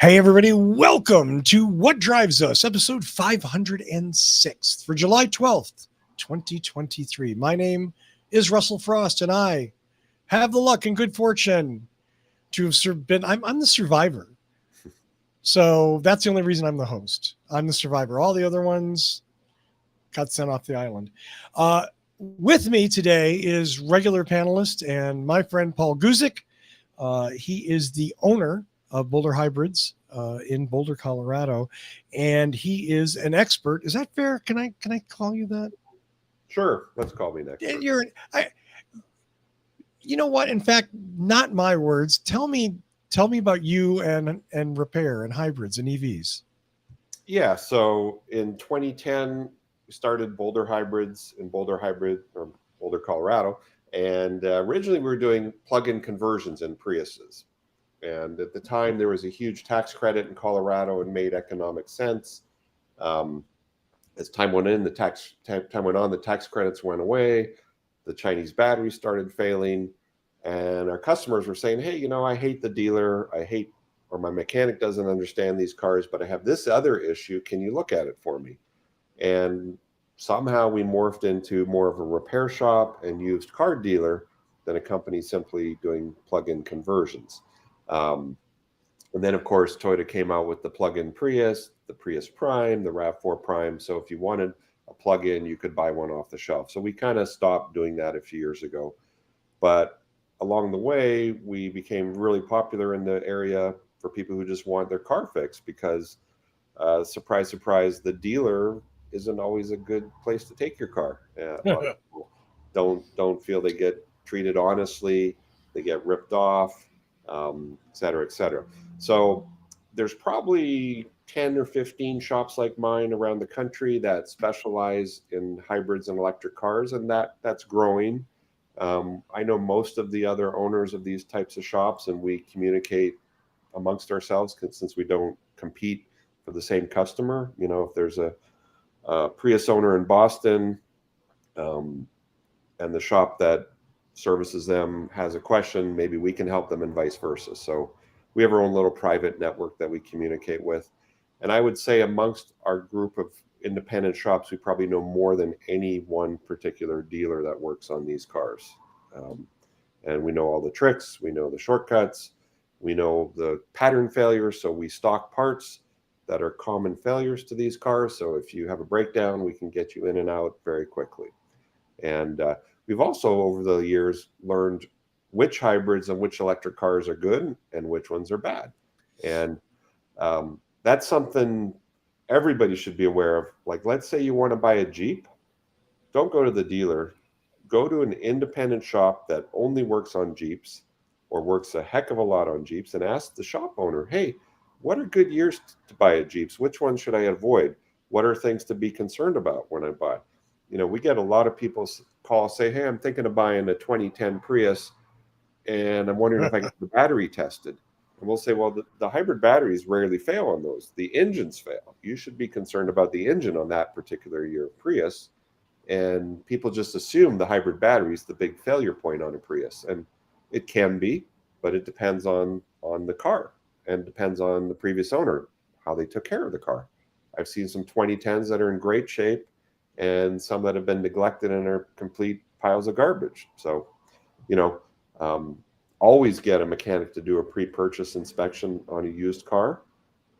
Hey, everybody, welcome to What Drives Us, episode 506 for July 12th, 2023. My name is Russell Frost, and I have the luck and good fortune to have been, I'm the survivor. So that's the only reason I'm the host. I'm the survivor. All the other ones got sent off the island. With me today is regular panelist and my friend Paul Guzyk. He is the owner of Boulder Hybrids in Boulder, Colorado, and he is an expert. Is that fair? Can I call you that? Sure, let's call me next. You know what? In fact, not my words. Tell me about you and repair and hybrids and EVs. Yeah, so in 2010, we started Boulder Hybrids in Boulder, Colorado, and originally we were doing plug-in conversions in Priuses. And at the time, there was a huge tax credit in Colorado and made economic sense. Um, as time went on, the tax credits went away. The Chinese batteries started failing, and our customers were saying, "Hey, I hate the dealer. Or my mechanic doesn't understand these cars, but I have this other issue. Can you look at it for me?" And somehow we morphed into more of a repair shop and used car dealer than a company simply doing plug-in conversions. Um, and then, of course, Toyota came out with the plug-in Prius, the Prius Prime, the RAV4 Prime. So if you wanted a plug-in, you could buy one off the shelf. So we kind of stopped doing that a few years ago. But along the way, we became really popular in the area for people who just want their car fixed because, surprise, surprise, the dealer isn't always a good place to take your car. A lot of people don't feel they get treated honestly. They get ripped off, et cetera, et cetera. So there's probably 10 or 15 shops like mine around the country that specialize in hybrids and electric cars, and that's growing. I know most of the other owners of these types of shops, and we communicate amongst ourselves since we don't compete for the same customer. If there's a Prius owner in Boston, um, and the shop that services them has a question, maybe we can help them and vice versa. So we have our own little private network that we communicate with. And I would say amongst our group of independent shops, we probably know more than any one particular dealer that works on these cars. Um, and we know all the tricks, we know the shortcuts, we know the pattern failures. So we stock parts that are common failures to these cars. So if you have a breakdown, we can get you in and out very quickly. And we've also, over the years, learned which hybrids and which electric cars are good and which ones are bad. And that's something everybody should be aware of. Like, let's say you want to buy a Jeep, don't go to the dealer. Go to an independent shop that only works on Jeeps or works a heck of a lot on Jeeps and ask the shop owner, "Hey, what are good years to buy a Jeeps? Which ones should I avoid? What are things to be concerned about when I buy?" We get a lot of people call, say, "Hey, I'm thinking of buying a 2010 Prius, and I'm wondering if I get the battery tested." And we'll say, "Well, the hybrid batteries rarely fail on those. The engines fail. You should be concerned about the engine on that particular year Prius." And people just assume the hybrid battery is the big failure point on a Prius, and it can be, but it depends on the car and depends on the previous owner, how they took care of the car. I've seen some 2010s that are in great shape and some that have been neglected and are complete piles of garbage. So, you know, always get a mechanic to do a pre-purchase inspection on a used car,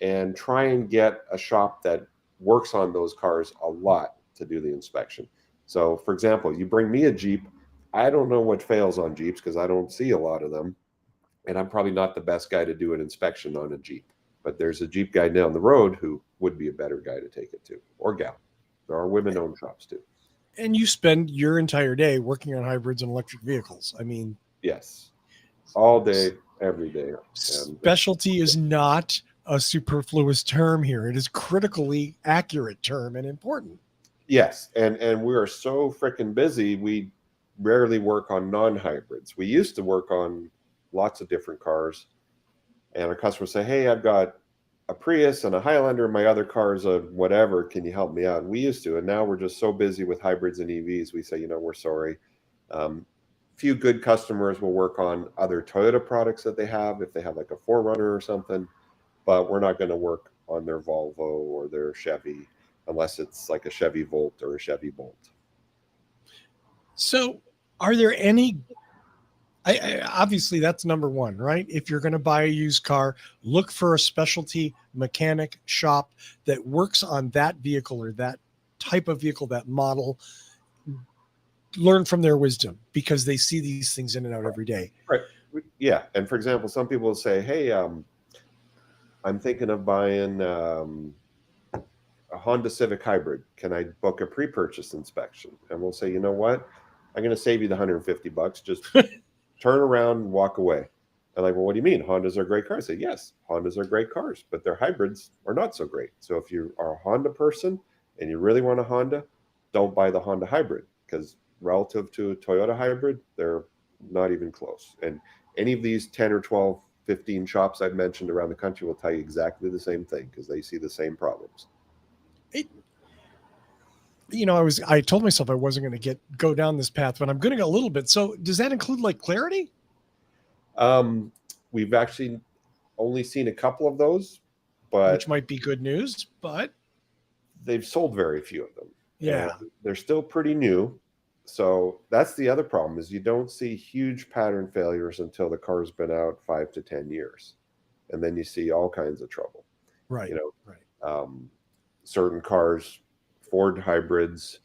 and try and get a shop that works on those cars a lot to do the inspection. So, for example, you bring me a Jeep. I don't know what fails on Jeeps because I don't see a lot of them, and I'm probably not the best guy to do an inspection on a Jeep. But there's a Jeep guy down the road who would be a better guy to take it to, or gal. There are women-owned shops too. And you spend your entire day working on hybrids and electric vehicles. I mean, yes, all day, every day. And specialty is not a superfluous term here. It is critically accurate term and important. yes, and we are so freaking busy. We rarely work on non-hybrids. We used to work on lots of different cars, and our customers say, "Hey, I've got a Prius and a Highlander. My other car's a whatever. Can you help me out?" And we used to, and now we're just so busy with hybrids and EVs. We say, we're sorry. Few good customers will work on other Toyota products that they have, if they have like a 4Runner or something. but we're not going to work on their Volvo or their Chevy unless it's like a Chevy Volt or a Chevy Bolt. So, are there any? Obviously, that's number one, right? If you're going to buy a used car, look for a specialty mechanic shop that works on that vehicle or that type of vehicle, that model. Learn from their wisdom because they see these things in and out every day. Right. Yeah. And for example, some people will say, hey, I'm thinking of buying a Honda Civic Hybrid. Can I book a pre-purchase inspection? And we'll say, you know what? I'm going to save you the $150. Just turn around and walk away. And like, well, what do you mean? Hondas are great cars. I say, yes, Hondas are great cars, but their hybrids are not so great. So if you are a Honda person and you really want a Honda, don't buy the Honda Hybrid, because relative to a Toyota Hybrid, they're not even close. And any of these 10 or 12, 15 shops I've mentioned around the country will tell you exactly the same thing because they see the same problems. I told myself I wasn't going to go down this path, but I'm going to go a little bit. So does that include like Clarity? We've actually only seen a couple of those, but which might be good news, but they've sold very few of them. Yeah. And they're still pretty new. So that's the other problem, is you don't see huge pattern failures until the car's been out 5 to 10 years. And then you see all kinds of trouble. Right. Right. Certain cars, Ford hybrids,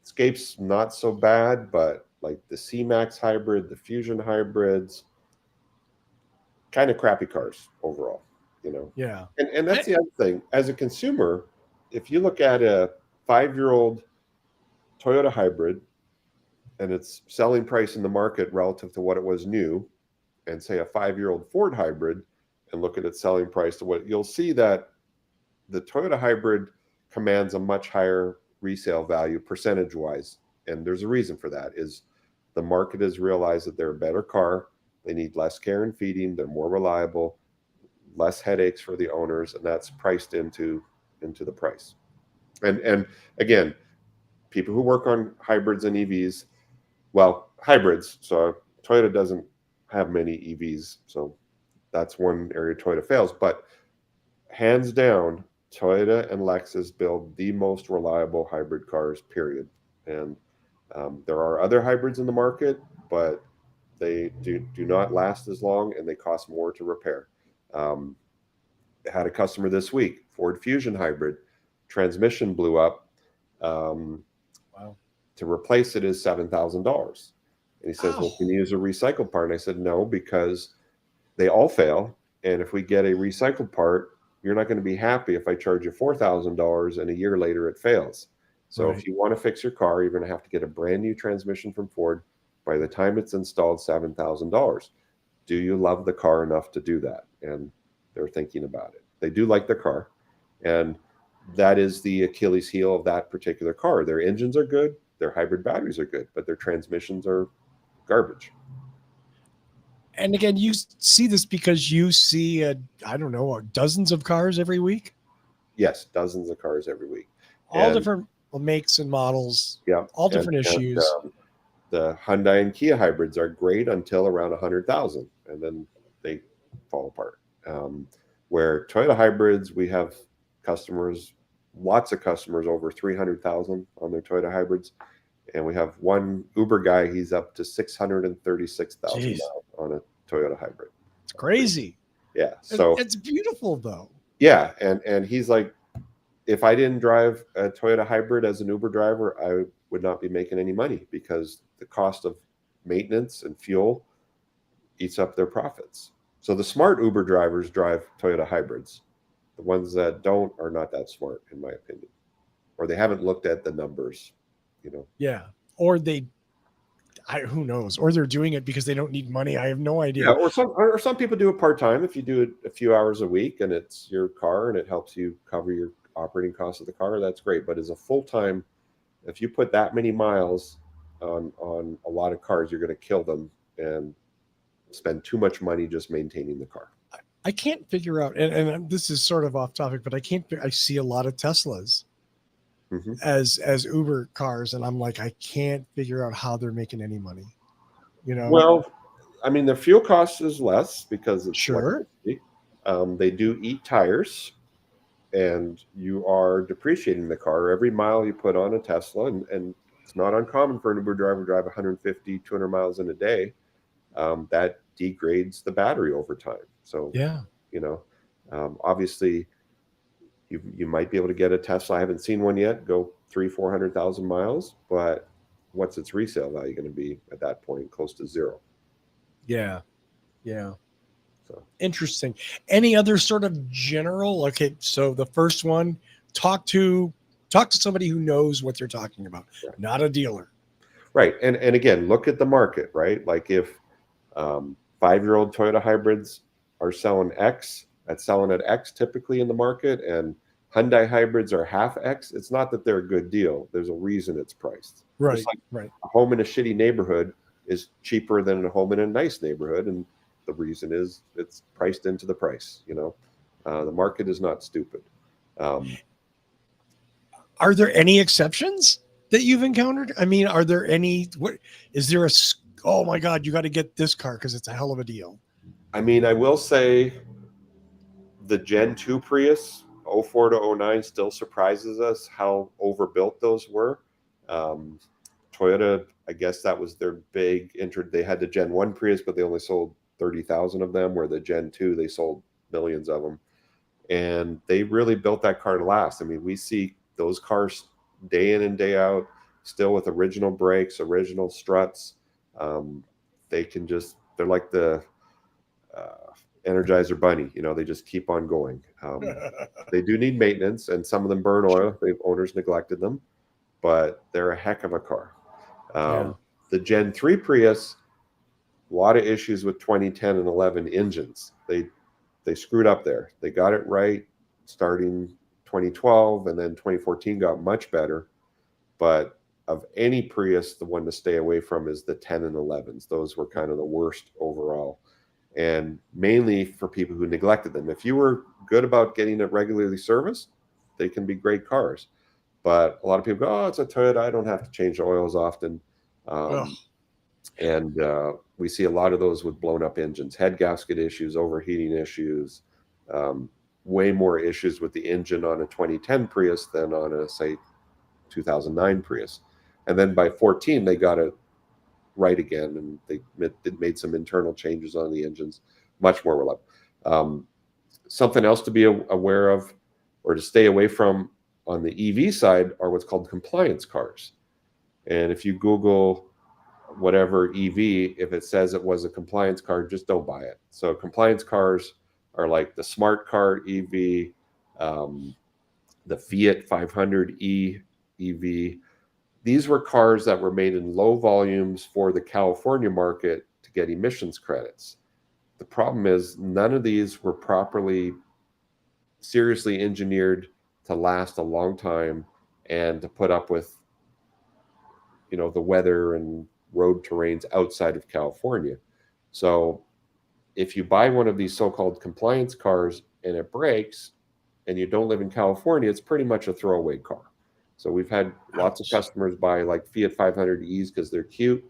Escape's not so bad, but like the C-Max hybrid, the Fusion hybrids, kind of crappy cars overall, Yeah. And that's the other thing. As a consumer, if you look at a 5-year-old Toyota hybrid and its selling price in the market relative to what it was new, and say a 5-year-old Ford hybrid and look at its selling price to what, you'll see that the Toyota hybrid commands a much higher resale value percentage wise. And there's a reason for that, is the market has realized that they're a better car. They need less care and feeding. They're more reliable, less headaches for the owners. And that's priced into the price. And again, people who work on hybrids and EVs, well, hybrids. So Toyota doesn't have many EVs. So that's one area Toyota fails. But hands down, Toyota and Lexus build the most reliable hybrid cars, period. And there are other hybrids in the market, but they do not last as long and they cost more to repair. Had a customer this week, Ford Fusion hybrid, transmission blew up. Wow. To replace it is $7,000. And he says, well, can you use a recycled part? And I said, no, because they all fail. And if we get a recycled part, you're not going to be happy if I charge you $4,000 and a year later it fails. So if you want to fix your car, you're going to have to get a brand new transmission from Ford. By the time it's installed, $7,000. Do you love the car enough to do that? And they're thinking about it. They do like the car. And that is the Achilles heel of that particular car. Their engines are good. Their hybrid batteries are good, but their transmissions are garbage. And again, you see this because you see, dozens of cars every week? Yes, dozens of cars every week. All different makes and models. Yeah. All different issues. The Hyundai and Kia hybrids are great until around 100,000, and then they fall apart. Where Toyota hybrids, we have customers, lots of customers over 300,000 on their Toyota hybrids. And we have one Uber guy, he's up to 636,000 on a Toyota hybrid. It's crazy. Yeah. So it's beautiful though. Yeah. And he's like, if I didn't drive a Toyota hybrid as an Uber driver, I would not be making any money because the cost of maintenance and fuel eats up their profits. So the smart Uber drivers drive Toyota hybrids. The ones that don't are not that smart, in my opinion, or they haven't looked at the numbers. Yeah. Or who knows? Or they're doing it because they don't need money. I have no idea. Yeah, or some people do it part-time. If you do it a few hours a week and it's your car and it helps you cover your operating costs of the car, that's great. But as a full-time, if you put that many miles on a lot of cars, you're going to kill them and spend too much money just maintaining the car. I can't figure out, and this is sort of off topic, but I see a lot of Teslas. Mm-hmm. as Uber cars, and I'm like, I can't figure out how they're making any money. Well, I mean, the fuel cost is less because it's sure, They do eat tires, and you are depreciating the car every mile you put on a Tesla. And it's not uncommon for an Uber driver to drive 150, 200 miles in a day. That degrades the battery over time. So, Yeah. you know, obviously, you might be able to get a Tesla. I haven't seen one yet. Go 400,000 miles, but what's its resale value going to be at that point? Close to zero. Yeah. Yeah. So Interesting. Any other sort of general? Okay, so the first one, talk to somebody who knows what they're talking about, right, not a dealer. right. And again, look at the market, right? Like if 5-year-old Toyota hybrids are selling X, that's selling at X typically in the market, and Hyundai hybrids are half X. It's not that they're a good deal. There's a reason it's priced. Just Right. like Right. a home in a shitty neighborhood is cheaper than a home in a nice neighborhood, and the reason is it's priced into the price. The market is not stupid. Um, Are there any exceptions that you've encountered? I mean, are there any? What is there a? Oh my God, you got to get this car because it's a hell of a deal. I mean, I will say the Gen 2 Prius 04 to 09 still surprises us how overbuilt those were. Um, Toyota, I guess that was their big intro. They had the Gen 1 Prius, but they only sold 30,000 of them, where the Gen 2, they sold millions of them. And they really built that car to last. I mean, we see those cars day in and day out, still with original brakes, original struts. Um, they're like the Energizer Bunny. They just keep on going. They do need maintenance, and some of them burn oil. The owners neglected them, but they're a heck of a car. Yeah. The Gen 3 Prius, a lot of issues with 2010 and 11 engines. They screwed up there. They got it right starting 2012, and then 2014 got much better. But of any Prius, the one to stay away from is the 10 and 11s. Those were kind of the worst overall, and mainly for people who neglected them. If you were good about getting it regularly serviced, they can be great cars. But a lot of people go, "Oh, it's a Toyota. I don't have to change the oils often." Ugh. And we see a lot of those with blown up engines, head gasket issues, overheating issues, um, way more issues with the engine on a 2010 Prius than on a, say, 2009 Prius. And then by 14, they got it right again, and they made some internal changes on the engines, much more reliable. Something else to be aware of or to stay away from on the EV side are what's called compliance cars. And if you Google whatever EV, if it says it was a compliance car, just don't buy it. So compliance cars are like the smart car EV, the Fiat 500e EV. These were cars that were made in low volumes for the California market to get emissions credits. The problem is none of these were properly, seriously engineered to last a long time and to put up with, the weather and road terrains outside of California. So if you buy one of these so-called compliance cars and it breaks and you don't live in California, it's pretty much a throwaway car. So we've had lots of customers buy like Fiat 500Es because they're cute,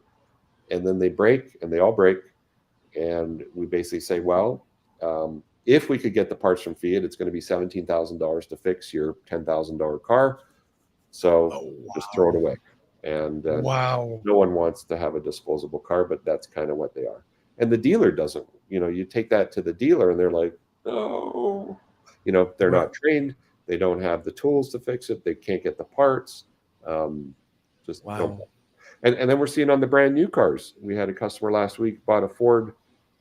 and then they break, and they all break. And we basically say, well, if we could get the parts from Fiat, it's going to be $17,000 to fix your $10,000 car. So just throw it away. And Wow. no one wants to have a disposable car, but that's kind of what they are. And the dealer doesn't, you take that to the dealer and they're like, no, they're not trained. They don't have the tools to fix it. They can't get the parts. Just don't. Wow. And then we're seeing on the brand new cars. We had a customer last week bought a Ford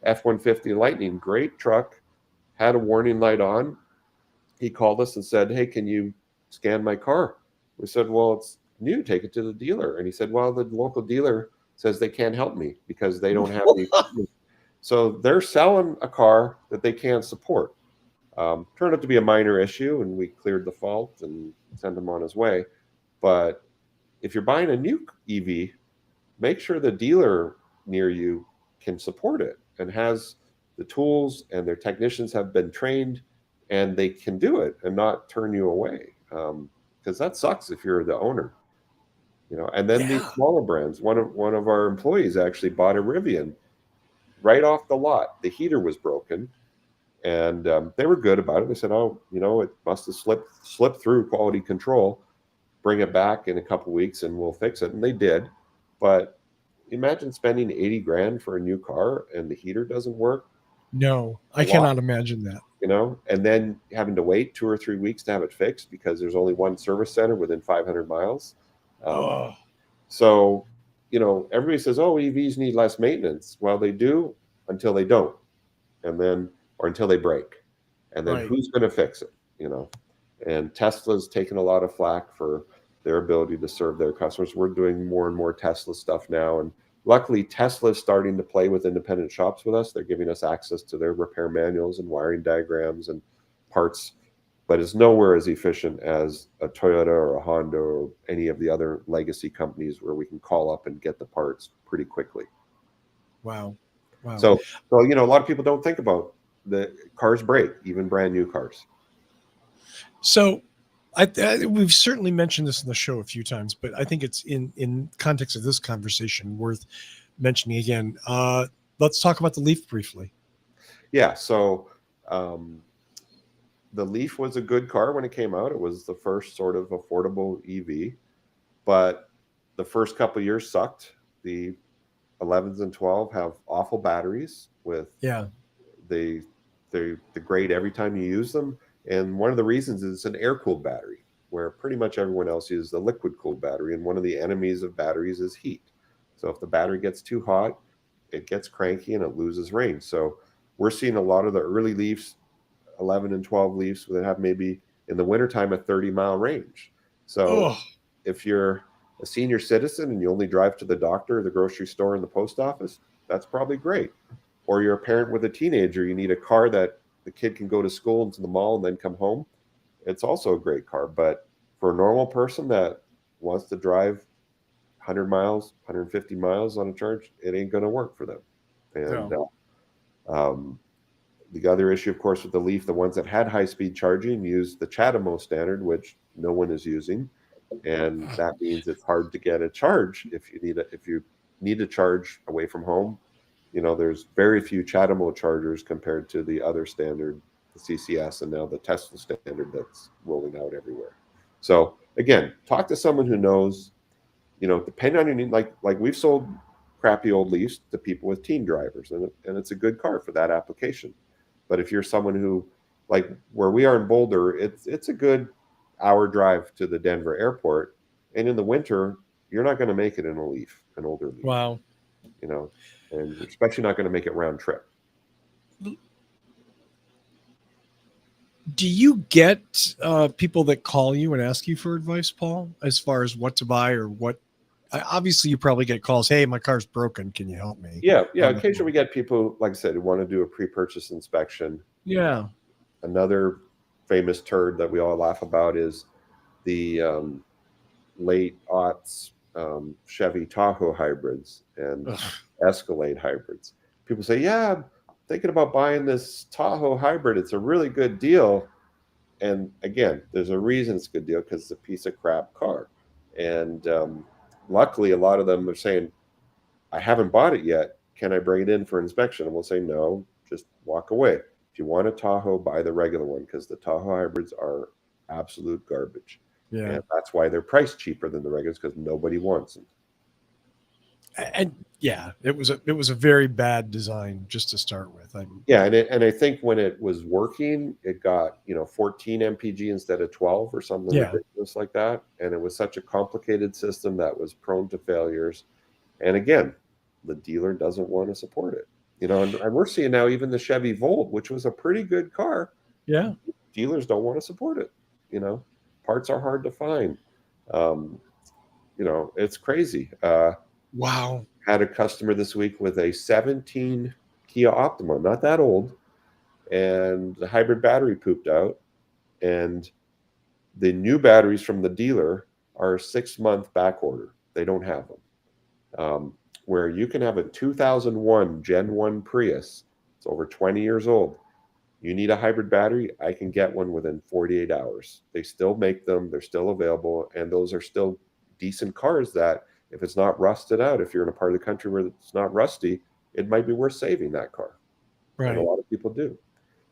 F-150 Lightning, great truck, had a warning light on. He called us and said, "Hey, can you scan my car?" We said, "Well, it's new. Take it to the dealer." And he said, "Well, the local dealer says they can't help me because they don't have any." So they're selling a car that they can't support. Turned out to be a minor issue, and we cleared the fault and sent him on his way. But if you're buying a new EV, make sure the dealer near you can support it and has the tools, and their technicians have been trained and they can do it and not turn you away. Because that sucks if you're the owner. And then these smaller brands. One of our employees actually bought a Rivian right off the lot. The heater was broken, And they were good about it. They said, "Oh, it must have slipped through quality control. Bring it back in a couple weeks, and we'll fix it." And they did. But imagine spending 80 grand for a new car and the heater doesn't work. No, A I lot, cannot imagine that. and then having to wait 2 or 3 weeks to have it fixed because there's only one service center within 500 miles. Um, Oh, so, everybody says, "Oh, EVs need less maintenance." Well, they do until they don't, and then, or until they break. And then right. who's going to fix it? And Tesla's taken a lot of flack for their ability to serve their customers. We're doing more and more Tesla stuff now. And luckily, Tesla's starting to play with independent shops with us. They're giving us access to their repair manuals and wiring diagrams and parts, but it's nowhere as efficient as a Toyota or a Honda or any of the other legacy companies where we can call up and get the parts pretty quickly. Wow. Wow. So a lot of people don't think about the cars break, even brand new cars. So we've certainly mentioned this in the show a few times, but I think it's in context of this conversation worth mentioning again. Let's talk about the Leaf briefly. Yeah. So the Leaf was a good car when it came out. It was the first sort of affordable EV, but the first couple of years sucked. The 11s and 12 have awful batteries with they degrade every time you use them. And one of the reasons is it's an air-cooled battery, where pretty much everyone else uses a liquid-cooled battery. And one of the enemies of batteries is heat. So if the battery gets too hot, it gets cranky and it loses range. So we're seeing a lot of the early Leafs, 11 and 12 Leafs, that have maybe in the wintertime a 30-mile range. So if you're a senior citizen and you only drive to the doctor, the grocery store, and the post office, that's probably great. Or you're a parent with a teenager, you need a car that the kid can go to school and to the mall and then come home. It's also a great car. But for a normal person that wants to drive 100 miles, 150 miles on a charge, it ain't going to work for them. And the other issue, of course, with the Leaf, the ones that had high-speed charging used the CHAdeMO standard, which no one is using. And that means it's hard to get a charge if you need a charge away from home. There's very few CHAdeMO chargers compared to the other standard, the CCS, and now the Tesla standard that's rolling out everywhere. So again, talk to someone who knows, depending on your need, like we've sold crappy old Leafs to people with teen drivers, and it's a good car for that application. But if you're someone who, like where we are in Boulder, it's a good hour drive to the Denver airport, and in the winter, you're not going to make it in a Leaf, an older Leaf. Wow. And you're especially not going to make it round trip. Do you get people that call you and ask you for advice, Paul, as far as what to buy or what? Obviously, you probably get calls. Hey, my car's broken. Can you help me? Yeah. Occasionally, we get people, like I said, who want to do a pre-purchase inspection. Yeah. Another famous turd that we all laugh about is the late aughts Chevy Tahoe hybrids and Escalade hybrids. People say, "Yeah, I'm thinking about buying this Tahoe hybrid. It's a really good deal." And again, there's a reason it's a good deal, because it's a piece of crap car. And luckily, a lot of them are saying, "I haven't bought it yet. Can I bring it in for inspection?" And we'll say, "No, just walk away. If you want a Tahoe, buy the regular one, because the Tahoe hybrids are absolute garbage." Yeah. And that's why they're priced cheaper than the regulars, because nobody wants them. And yeah, it was a very bad design just to start with. And I think when it was working, it got 14 mpg instead of 12 or something ridiculous like that, and it was such a complicated system that was prone to failures. And again, the dealer doesn't want to support it. And we're seeing now even the Chevy Volt, which was a pretty good car. Yeah, dealers don't want to support it. Parts are hard to find. It's crazy. Wow. Had a customer this week with a 17 Kia Optima, not that old, and the hybrid battery pooped out, and the new batteries from the dealer are a 6-month back order. They don't have them. Where you can have a 2001 Gen 1 Prius, it's over 20 years old. You need a hybrid battery, I can get one within 48 hours. They still make them, they're still available, and those are still decent cars that, if it's not rusted out, if you're in a part of the country where it's not rusty, it might be worth saving that car. Right. And a lot of people do.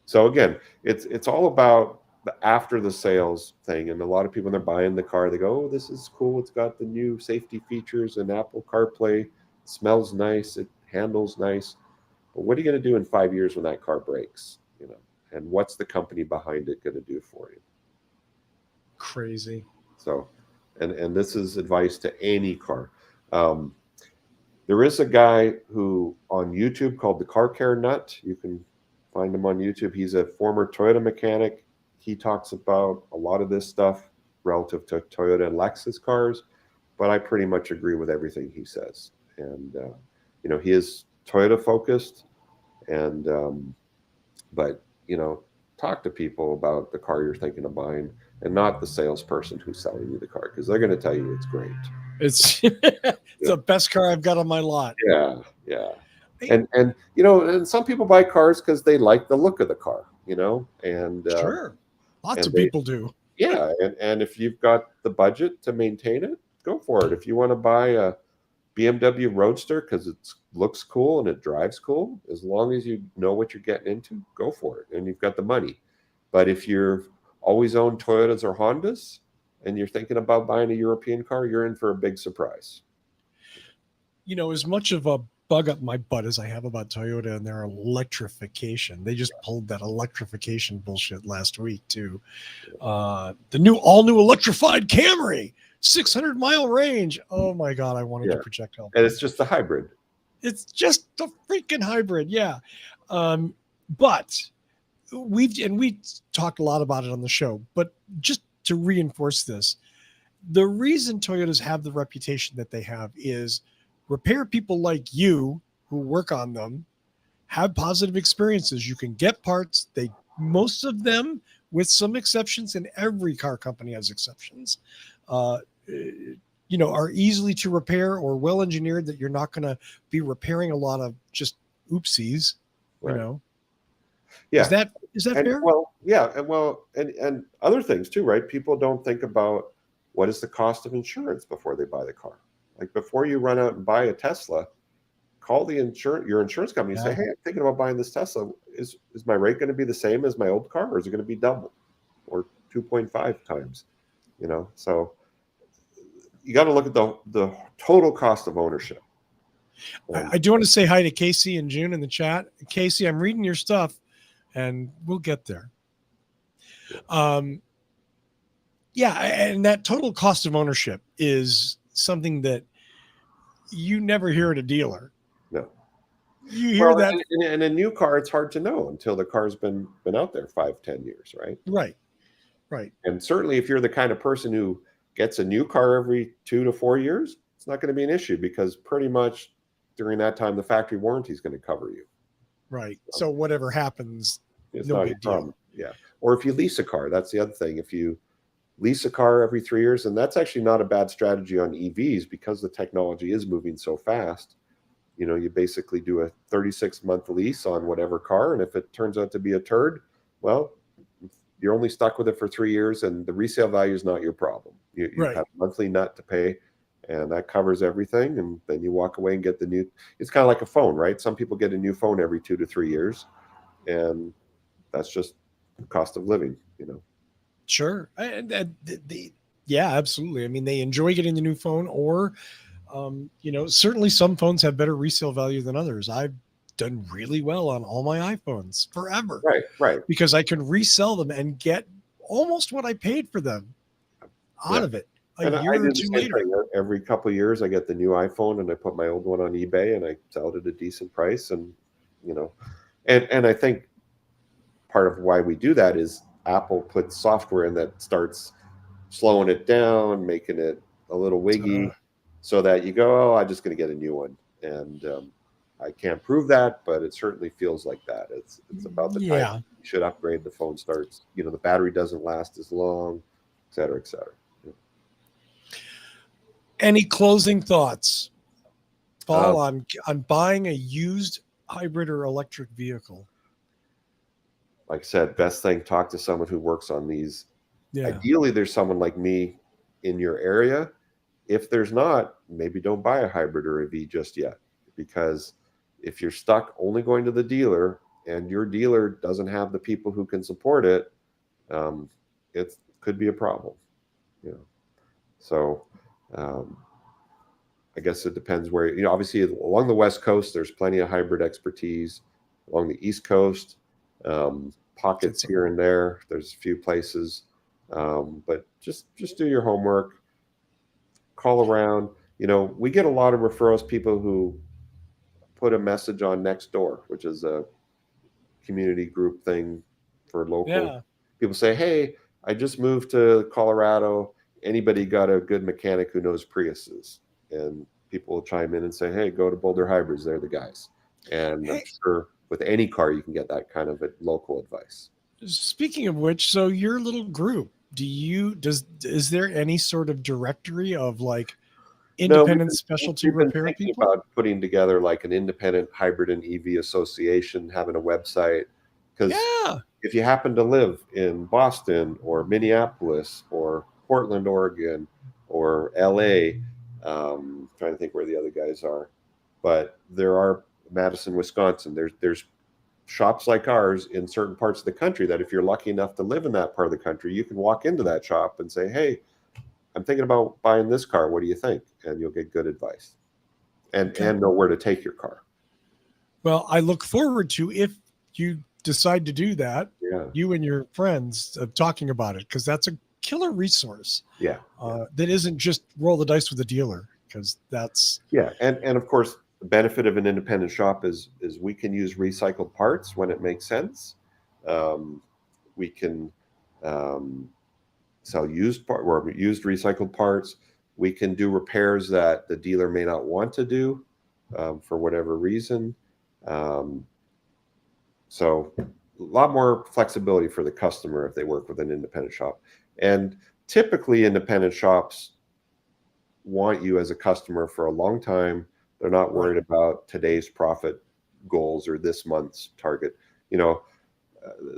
So again, it's all about the after the sales thing. And a lot of people, when they're buying the car, they go, "Oh, this is cool. It's got the new safety features and Apple CarPlay. It smells nice. It handles nice." But what are you going to do in 5 years when that car breaks? And what's the company behind it going to do for you? Crazy. So, and this is advice to any car. Um, there is a guy who on YouTube called the Car Care Nut. You can find him on YouTube. He's a former Toyota mechanic. He talks about a lot of this stuff relative to Toyota and Lexus cars, but I pretty much agree with everything he says. And he is Toyota focused, and but talk to people about the car you're thinking of buying, and not the salesperson who's selling you the car, because they're going to tell you it's great. It's the best car I've got on my lot. Yeah. And some people buy cars because they like the look of the car, and Sure, lots and of people do. yeah, and if you've got the budget to maintain it, go for it. If you want to buy a BMW Roadster because it looks cool and it drives cool, as long as you know what you're getting into, go for it, and you've got the money. But if you're always own Toyotas or Hondas and you're thinking about buying a European car, you're in for a big surprise. As much of a bug up my butt as I have about Toyota and their electrification, they just pulled that electrification bullshit last week too. The all new electrified Camry, 600-mile range. Oh my God, I wanted to projectile. And it's just a hybrid. It's just a freaking hybrid, yeah. But we talked a lot about it on the show, but just to reinforce this, the reason Toyotas have the reputation that they have is repair people like you who work on them have positive experiences. You can get parts. Most of them, with some exceptions, and every car company has exceptions, are easily to repair or well engineered, that you're not going to be repairing a lot of just oopsies, Right. Yeah. Is that fair? Well, yeah. And other things too, right? People don't think about what is the cost of insurance before they buy the car. Like before you run out and buy a Tesla, call your insurance company and say, "Hey, I'm thinking about buying this Tesla. Is my rate going to be the same as my old car, or is it going to be double or 2.5 times?" So you got to look at the total cost of ownership. I do want to say hi to Casey and June in the chat. Casey, I'm reading your stuff, and we'll get there. And that total cost of ownership is something that you never hear at a dealer. No. You hear that in a new car, it's hard to know until the car's been out there 5-10 years, right? Right. And certainly if you're the kind of person who gets a new car every 2 to 4 years, it's not going to be an issue, because pretty much during that time, the factory warranty is going to cover you. Right. So whatever happens, it's no not big a problem. Yeah. Or if you lease a car, that's the other thing. If you lease a car every 3 years, and that's actually not a bad strategy on EVs, because the technology is moving so fast. You basically do a 36-month lease on whatever car, and if it turns out to be a turd, well, you're only stuck with it for 3 years, and the resale value is not your problem. You have a monthly nut to pay, and that covers everything. And then you walk away and get the new. It's kind of like a phone, right? Some people get a new phone every 2 to 3 years, and that's just the cost of living. Sure. Yeah, absolutely. I mean, they enjoy getting the new phone, or certainly some phones have better resale value than others. I've done really well on all my iPhones forever. Right. Because I can resell them and get almost what I paid for them out of it a year or two later. Every couple of years, I get the new iPhone and I put my old one on eBay and I sell it at a decent price. And, and I think part of why we do that is Apple puts software in that starts slowing it down, making it a little wiggy, so that you go, "Oh, I'm just going to get a new one." And I can't prove that, but it certainly feels like that. It's about the time you should upgrade. The phone starts, the battery doesn't last as long, et cetera, et cetera. Any closing thoughts, Paul, on buying a used hybrid or electric vehicle? Like I said, best thing, talk to someone who works on these. Yeah. Ideally, there's someone like me in your area. If there's not, maybe don't buy a hybrid or a V just yet, because if you're stuck only going to the dealer and your dealer doesn't have the people who can support it, it could be a problem. You know, so I guess it depends where, obviously along the West Coast, there's plenty of hybrid expertise. Along the East Coast, pockets here and there, there's a few places, but just do your homework, call around. We get a lot of referrals, people who put a message on Nextdoor, which is a community group thing for local people. Say, hey, I just moved to Colorado. Anybody got a good mechanic who knows Priuses? And people will chime in and say, hey, go to Boulder Hybrids. They're the guys. And I'm sure with any car, you can get that kind of local advice. Speaking of which, so your little group, is there any sort of directory of like independent specialty repair people? About putting together like an independent hybrid and EV association, having a website, because if you happen to live in Boston or Minneapolis or Portland, Oregon, or LA, trying to think where the other guys are, but there are Madison, Wisconsin. There's shops like ours in certain parts of the country that if you're lucky enough to live in that part of the country, you can walk into that shop and say, hey, I'm thinking about buying this car. What do you think? And you'll get good advice and know where to take your car. Well, I look forward to, if you decide to do that, you and your friends talking about it, because that's a killer resource. That isn't just roll the dice with the dealer, because that's and of course the benefit of an independent shop is we can use recycled parts when it makes sense. We can sell used recycled parts. We can do repairs that the dealer may not want to do for whatever reason. So a lot more flexibility for the customer if they work with an independent shop. And typically independent shops want you as a customer for a long time. They're not worried about today's profit goals or this month's target. The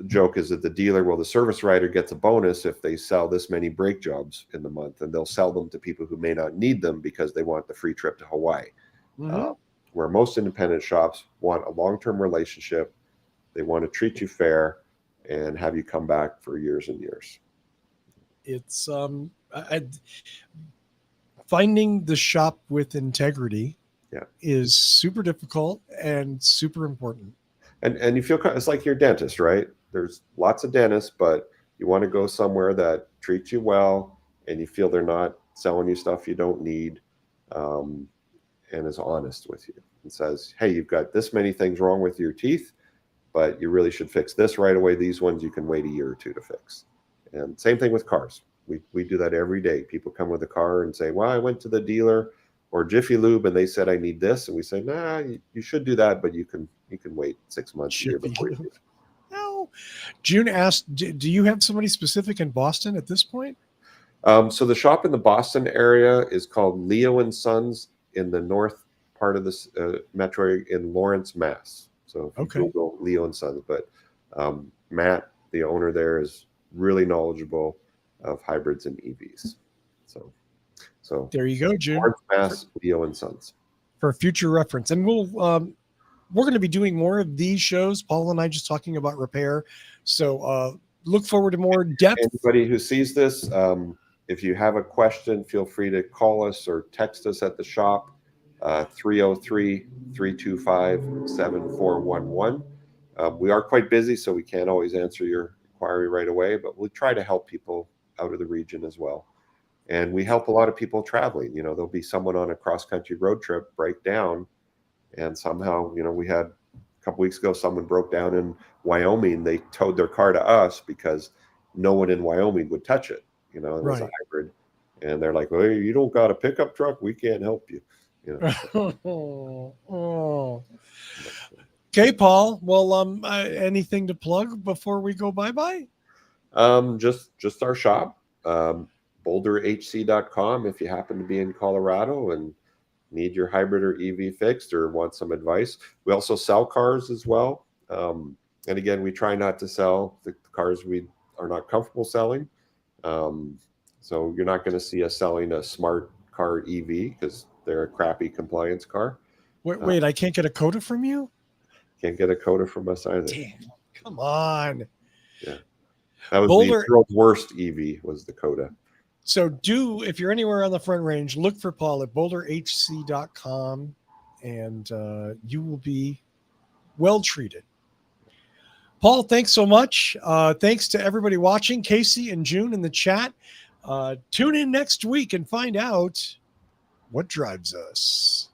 joke is that the service writer gets a bonus if they sell this many brake jobs in the month, and they'll sell them to people who may not need them because they want the free trip to Hawaii. Where most independent shops want a long-term relationship. They want to treat you fair and have you come back for years and years. It's finding the shop with integrity is super difficult and super important. And you feel it's like your dentist, right? There's lots of dentists, but you want to go somewhere that treats you well and you feel they're not selling you stuff you don't need, and is honest with you and says, hey, you've got this many things wrong with your teeth, but you really should fix this right away. These ones you can wait a year or two to fix. And same thing with cars. We do that every day. People come with a car and say, well, I went to the dealer or Jiffy Lube and they said I need this. And we say, nah, you should do that, but you can wait 6 months, a year before you do it. No. June asked, do you have somebody specific in Boston at this point? So the shop in the Boston area is called Leo and Sons in the north part of this metro area in Lawrence, Mass. So if you Google Leo and Sons, but Matt, the owner there, is really knowledgeable of hybrids and EVs. So there you go, June. Lawrence, Mass, Leo and Sons. For future reference. And we're going to be doing more of these shows. Paul and I just talking about repair. So look forward to more depth. Anybody who sees this, if you have a question, feel free to call us or text us at the shop, 303-325-7411. We are quite busy, so we can't always answer your inquiry right away, but we'll try to help people out of the region as well. And we help a lot of people traveling. There'll be someone on a cross-country road trip break down, and somehow, we had a couple weeks ago, someone broke down in Wyoming. They towed their car to us because no one in Wyoming would touch it. It was a hybrid. And they're like, well, you don't got a pickup truck? We can't help you. Okay, Paul. Well, anything to plug before we go bye-bye? Just our shop, boulderhc.com. If you happen to be in Colorado and need your hybrid or EV fixed or want some advice. We also sell cars as well. And again, we try not to sell the cars we are not comfortable selling. So you're not going to see us selling a smart car EV because they're a crappy compliance car. Wait, I can't get a Coda from you? Can't get a coda from us either. Damn, come on. Yeah. That was Boulder, the world's worst EV was the coda. So if you're anywhere on the Front Range, look for Paul at boulderhc.com and you will be well treated. Paul, thanks so much. Thanks to everybody watching, Casey and June in the chat. Tune in next week and find out what drives us.